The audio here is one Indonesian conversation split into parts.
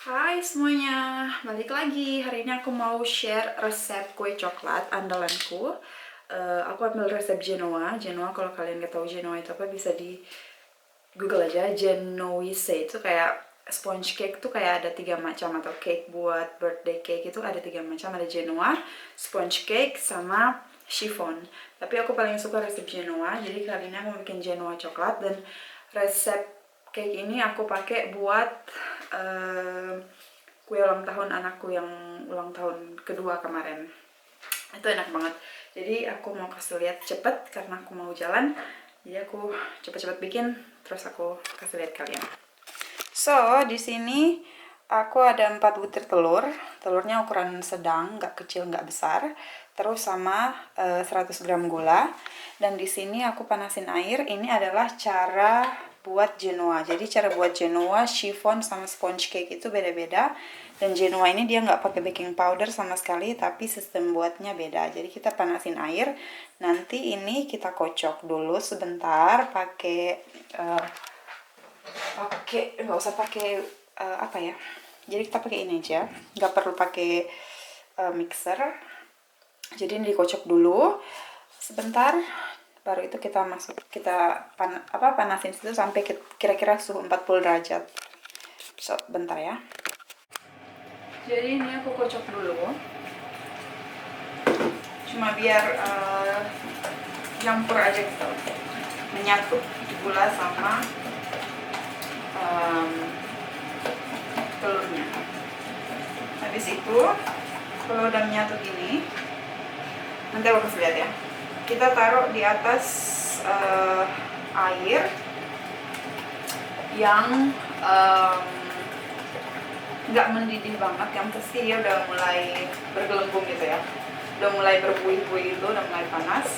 Hai semuanya, balik lagi. Hari ini aku mau share resep kue coklat andalanku. Aku ambil resep Genoa. Genoa, kalau kalian nggak tahu Genoa itu apa, bisa di Google aja. Genoise itu kayak sponge cake tuh kayak ada 3 macam, atau cake buat birthday cake itu ada 3 macam. Ada Genoa, sponge cake, sama chiffon. Tapi aku paling suka resep Genoa. Jadi kali ini aku mau bikin Genoa coklat, dan resep cake ini aku pakai buat kue ulang tahun anakku yang ulang tahun kedua kemarin. Itu enak banget. Jadi aku mau kasih lihat cepet karena aku mau jalan. Jadi aku cepet-cepet bikin, terus aku kasih lihat kalian. So, di sini aku ada 4 butir telur. Telurnya ukuran sedang, nggak kecil nggak besar. Terus sama 100 gram gula. Dan di sini aku panasin air. Ini adalah cara buat Genoa. Jadi cara buat Genoa, chiffon sama sponge cake itu beda-beda. Dan Genoa ini dia nggak pakai baking powder sama sekali, tapi sistem buatnya beda. Jadi kita panasin air. Nanti ini kita kocok dulu sebentar pakai nggak usah pakai apa ya. Jadi kita pakai ini aja, nggak perlu pakai mixer. Jadi ini dikocok dulu sebentar, baru itu kita panasin situ sampai kira-kira suhu 40 derajat. So, bentar ya. Jadi ini aku kocok dulu, cuma biar campur aja gitu, menyatu gula sama telurnya. Habis itu kalau udah menyatu gini, nanti aku kasih lihat ya, kita taruh di atas air yang nggak mendidih banget, yang pasti dia udah mulai bergelembung gitu ya, udah mulai berbuih-buih itu, udah mulai panas.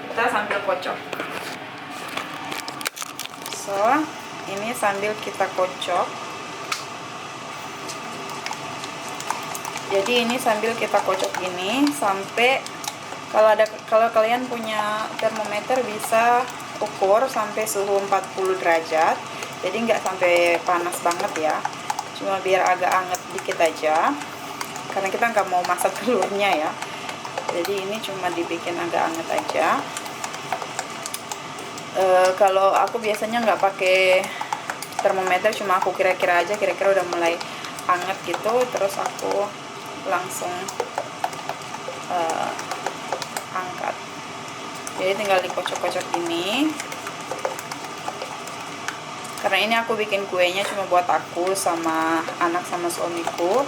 Kita sambil kocok. So, ini sambil kita kocok. Jadi ini sambil kita kocok ini sampai, kalau kalian punya termometer bisa ukur sampai suhu 40 derajat. Jadi nggak sampai panas banget ya, cuma biar agak anget dikit aja, karena kita nggak mau masak telurnya ya. Jadi ini cuma dibikin agak anget aja. Kalau aku biasanya nggak pakai termometer, cuma aku kira-kira aja, kira-kira udah mulai anget gitu, terus aku langsung angkat. Jadi tinggal dikocok-kocok ini. Karena ini aku bikin kuenya cuma buat aku sama anak sama suamiku.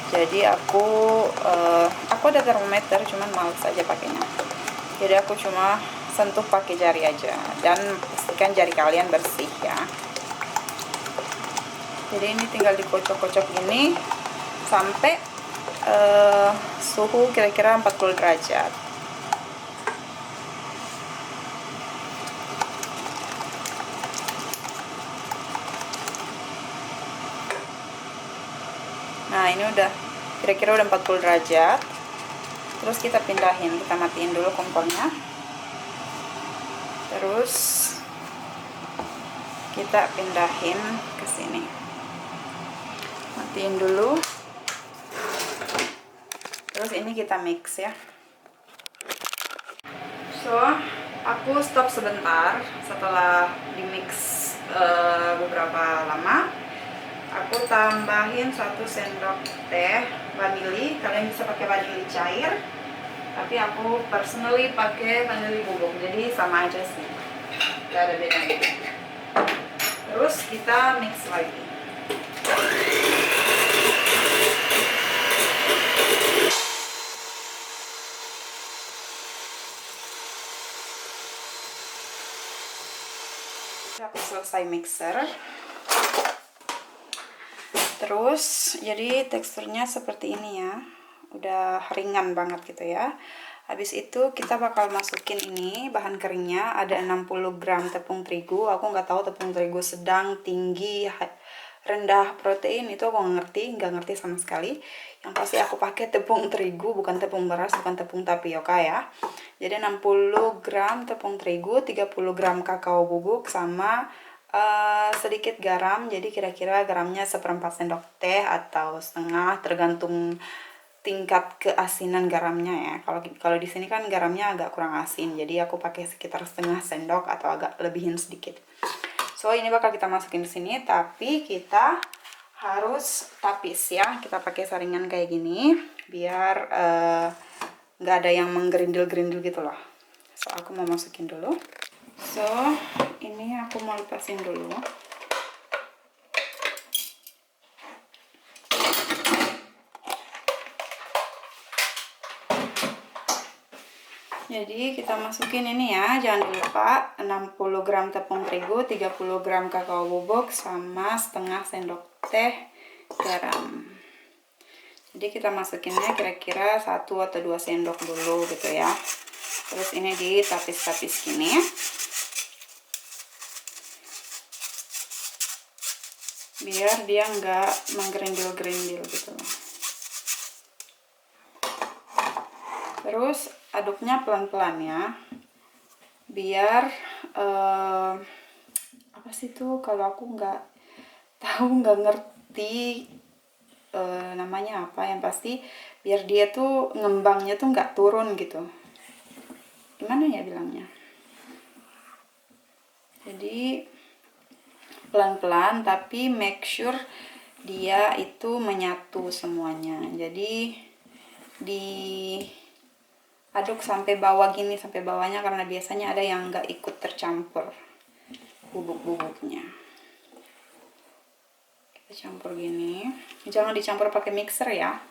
Jadi aku ada termometer, cuman males aja pakainya. Jadi aku cuma sentuh pakai jari aja, dan pastikan jari kalian bersih ya. Jadi ini tinggal dikocok-kocok ini sampai suhu kira-kira 40 derajat. Nah, ini udah kira-kira udah 40 derajat. Terus kita pindahin, kita matiin dulu kompornya. Terus kita pindahin ke sini. Matiin dulu. Terus ini kita mix ya. So, aku stop sebentar setelah di mix beberapa lama. Aku tambahin 1 sendok teh vanili. Kalian bisa pakai vanili cair, tapi aku personally pakai vanili bubuk, jadi sama aja sih, gak ada bedanya. Terus kita mix lagi. Aku selesai mixer. Terus jadi teksturnya seperti ini ya, udah ringan banget gitu ya. Habis itu kita bakal masukin ini bahan keringnya, ada 60 gram tepung terigu. Aku nggak tahu tepung terigu sedang, tinggi, rendah protein, itu aku nggak ngerti sama sekali. Yang pasti aku pakai tepung terigu, bukan tepung beras, bukan tepung tapioka ya. Jadi 60 gram tepung terigu, 30 gram kakao bubuk, sama sedikit garam, jadi kira-kira garamnya 1/4 sendok teh atau setengah, tergantung tingkat keasinan garamnya ya. Kalau di sini kan garamnya agak kurang asin, jadi aku pakai sekitar setengah sendok atau agak lebihin sedikit. So ini bakal kita masukin di sini, tapi kita harus tapis ya. Kita pakai saringan kayak gini biar nggak ada yang menggerindil-gerindil gitu loh. So aku mau masukin dulu. So ini aku mau lepasin dulu. Jadi kita masukin ini ya, jangan lupa 60 gram tepung terigu, 30 gram kakao bubuk, sama setengah sendok teh garam. Jadi kita masukinnya kira-kira 1 atau 2 sendok dulu gitu ya. Terus ini ditapis-tapis gini. Biar dia nggak menggerindil-gerindil gitu loh. Terus aduknya pelan-pelan ya, biar apa sih tuh, kalau aku nggak ngerti namanya apa, yang pasti biar dia tuh ngembangnya tuh nggak turun gitu, gimana ya bilangnya. Jadi pelan-pelan tapi make sure dia itu menyatu semuanya. Jadi diaduk sampai bawah gini, sampai bawahnya, karena biasanya ada yang nggak ikut tercampur bubuk-bubuknya. Kita campur gini, jangan dicampur pakai mixer ya,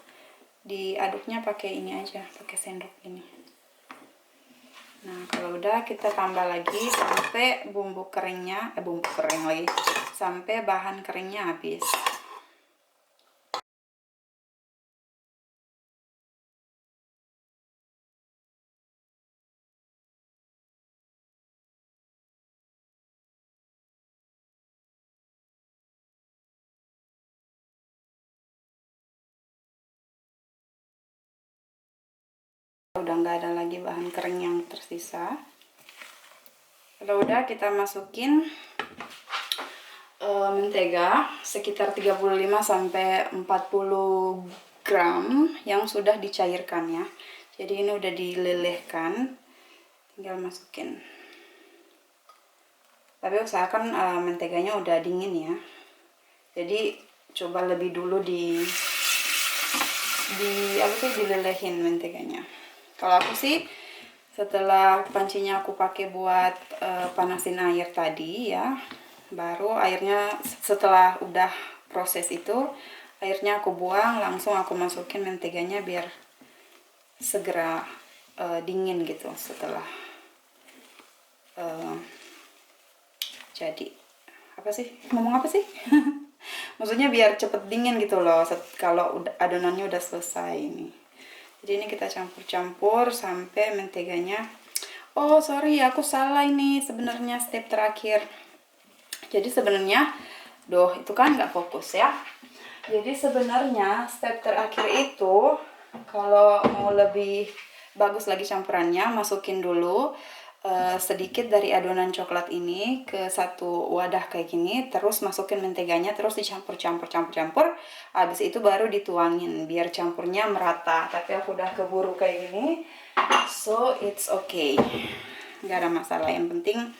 diaduknya pakai ini aja, pakai sendok ini. Nah kalau udah, kita tambah lagi sampai bumbu kering lagi, sampai bahan keringnya habis. Udah nggak ada lagi bahan kering yang tersisa. Kalau udah, kita masukin mentega sekitar 35-40 gram yang sudah dicairkan ya. Jadi ini udah dilelehkan, tinggal masukin. Tapi usahakan menteganya udah dingin ya. Jadi coba lebih dulu dilelehin menteganya. Kalau aku sih setelah pancinya aku pakai buat panasin air tadi ya, baru airnya setelah udah proses itu, airnya aku buang, langsung aku masukin menteganya biar segera dingin gitu setelah jadi ngomong apa sih maksudnya biar cepet dingin gitu loh kalau adonannya udah selesai ini. Jadi ini kita campur-campur sampai menteganya, oh sorry aku salah, ini sebenarnya step terakhir. Jadi sebenarnya itu kan nggak fokus ya. Jadi sebenarnya step terakhir itu, kalau mau lebih bagus lagi campurannya, masukin dulu sedikit dari adonan coklat ini ke satu wadah kayak gini, terus masukin menteganya, terus dicampur. Habis itu baru dituangin biar campurnya merata. Tapi aku udah keburu kayak gini, so it's okay, nggak ada masalah. Yang penting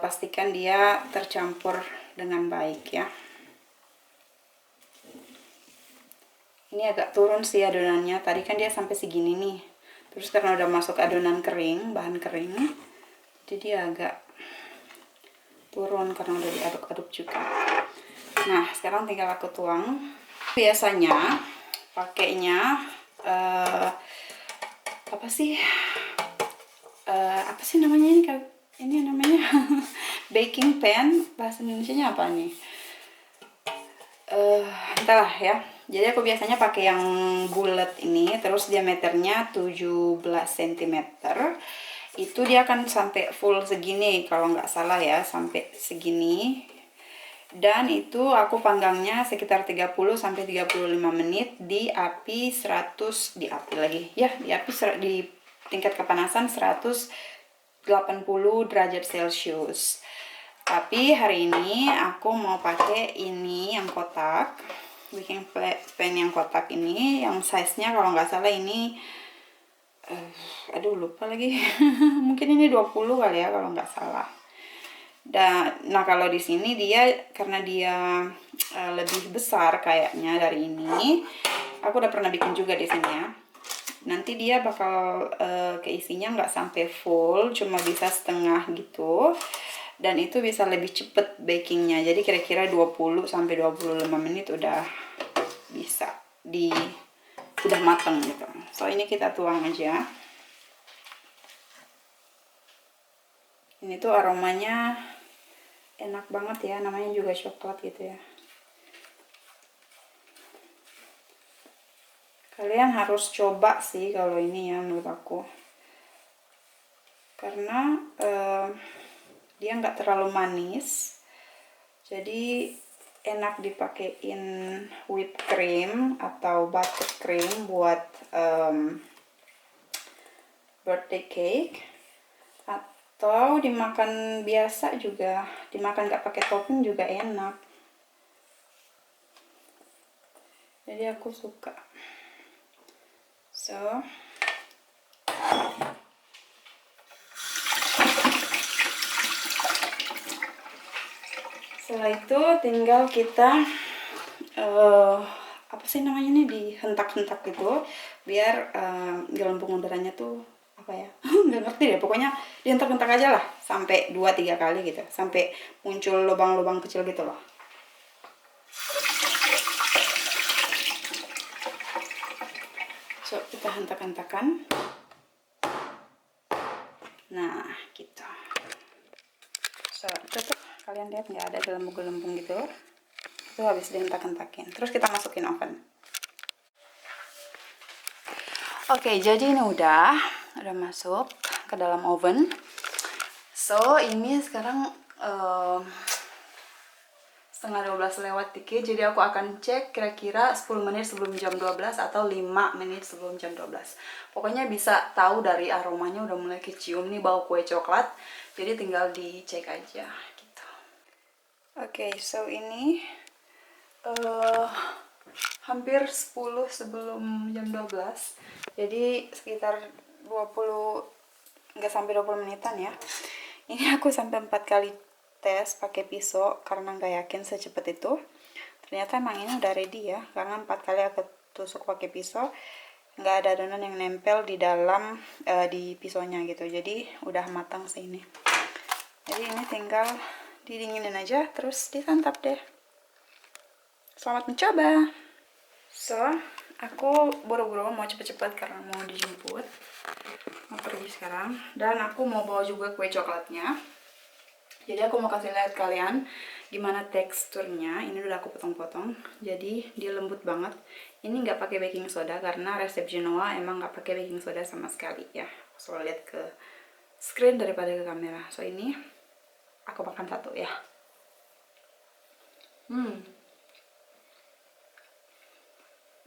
pastikan dia tercampur dengan baik ya. Ini agak turun sih adonannya, tadi kan dia sampai segini nih, terus karena udah masuk adonan kering, bahan kering, jadi dia agak turun karena udah diaduk-aduk juga. Nah sekarang tinggal aku tuang. Biasanya pakainya apa sih namanya ini namanya baking pan, bahasa Indonesianya apa nih, entahlah ya. Jadi aku biasanya pakai yang bulat ini, terus diameternya 17 cm. Itu dia akan sampai full segini kalau nggak salah ya, sampai segini. Dan itu aku panggangnya sekitar 30-35 menit di api 100, di tingkat kepanasan 180 derajat Celcius. Tapi hari ini aku mau pakai ini yang kotak, baking pan yang kotak ini, yang size-nya kalau nggak salah ini, aduh lupa lagi, mungkin ini 20 kali ya kalau nggak salah. Nah kalau di sini dia karena dia lebih besar kayaknya dari ini, aku udah pernah bikin juga di sini ya. Nanti dia bakal keisinya nggak sampai full, cuma bisa setengah gitu. Dan itu bisa lebih cepet bakingnya, jadi kira-kira 20 sampai 25 menit udah bisa udah mateng gitu. So ini kita tuang aja. Ini tuh aromanya enak banget ya, namanya juga coklat gitu ya. Kalian harus coba sih kalau ini ya menurut aku, karena dia nggak terlalu manis, jadi enak dipakein whipped cream atau buttercream buat birthday cake, atau dimakan biasa juga, dimakan nggak pakai topping juga enak. Jadi aku suka. So setelah itu tinggal kita apa sih namanya nih, dihentak-hentak gitu biar gelembung udaranya tuh apa ya, nggak ngerti deh, pokoknya dihentak-hentak aja lah sampai 2-3 kali gitu, sampai muncul lubang-lubang kecil gitu loh. So kita hentak-hentakan. Nah gitu. So itu tuh kalian lihat nggak ada gelembung-gelembung gitu, itu habis dihentak-hentakin, terus kita masukin oven. Oke, jadi ini udah masuk ke dalam oven. So ini sekarang setengah 12 lewat dikit, jadi aku akan cek kira-kira 10 menit sebelum jam 12 atau 5 menit sebelum jam 12. Pokoknya bisa tahu dari aromanya udah mulai kecium nih bau kue coklat, jadi tinggal dicek aja gitu. Oke, so ini hampir 10 sebelum jam 12, jadi sekitar 20, nggak sampai 20 menitan ya. Ini aku sampai 4 kali tes pakai pisau karena nggak yakin secepat itu. Ternyata emang ini udah ready ya, karena 4 kali aku tusuk pakai pisau, nggak ada adonan yang nempel di dalam di pisaunya gitu, jadi udah matang sih ini. Jadi ini tinggal didinginin aja terus disantap deh. Selamat mencoba. So aku buru-buru mau cepet-cepet karena mau dijemput, mau pergi sekarang, dan aku mau bawa juga kue coklatnya. Jadi aku mau kasih lihat kalian gimana teksturnya. Ini udah aku potong-potong, jadi dia lembut banget. Ini nggak pakai baking soda karena resep Genoa emang nggak pakai baking soda sama sekali ya. Aku selalu lihat ke screen daripada ke kamera. So ini aku makan satu ya.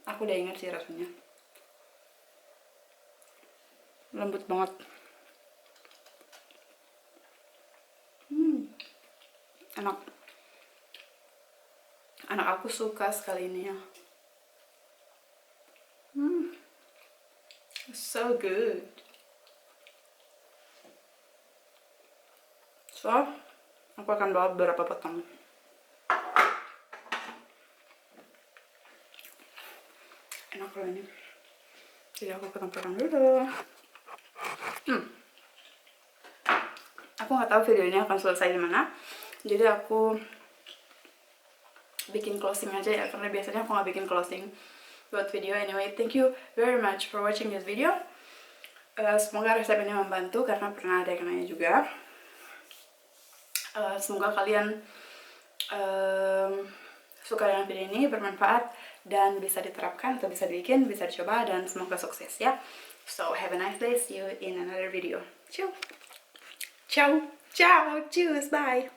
Aku udah ingat sih rasanya, lembut banget. Enak. Anak aku suka sekali ini ya. So good. So aku akan bawa beberapa potong. Enak loh ini. Jadi aku potong-potong dulu. Aku nggak tahu video ini akan selesai di mana, jadi aku bikin closing aja ya, karena biasanya aku nggak bikin closing buat video. Anyway, thank you very much for watching this video. Semoga resep ini membantu karena pernah ada yang nanya juga. Semoga kalian suka dengan video ini, bermanfaat, dan bisa diterapkan atau bisa dibikin, bisa dicoba, dan semoga sukses ya. So have a nice day, see you in another video. Ciao, ciao, ciao, cheers, bye.